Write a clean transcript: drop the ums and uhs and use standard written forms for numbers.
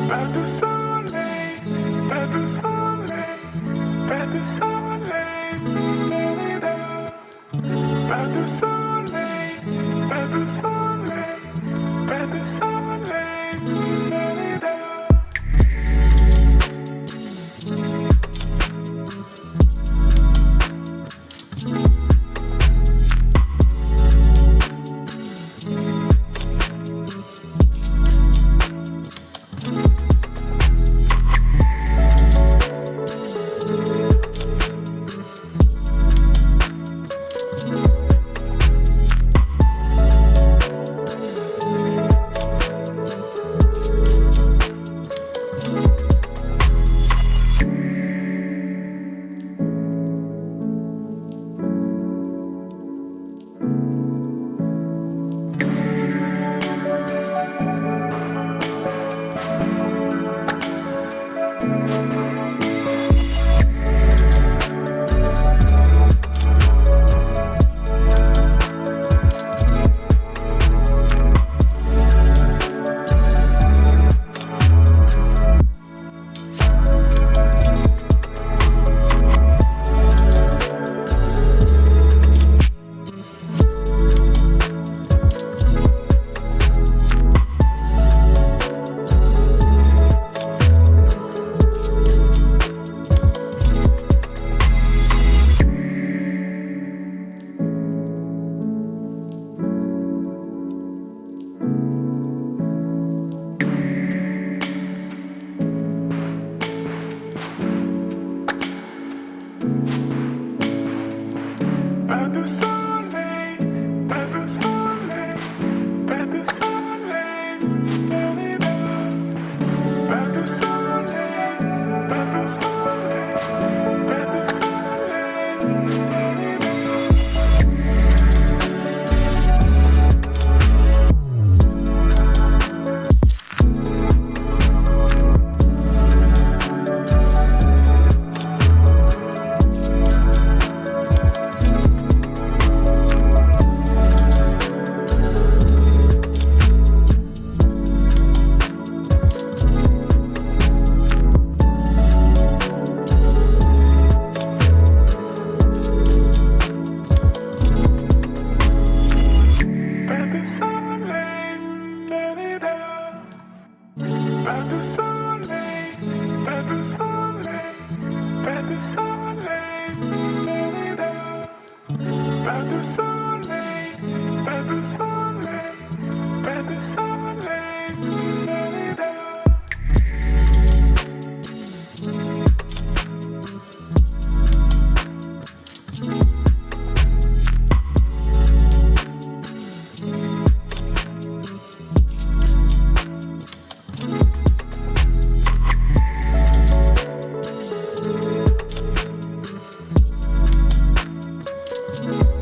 Pas de soleil, pas de soleil, pas de soleil, pas de soleil, pas de soleil, pas de soleil. Pas de soleil, pas de soleil, pas de soleil, pas de soleil, pas de soleil, pas de Pas de soleil, pas de soleil, pas de soleil, pas de soleil, pas de soleil, pas de soleil. You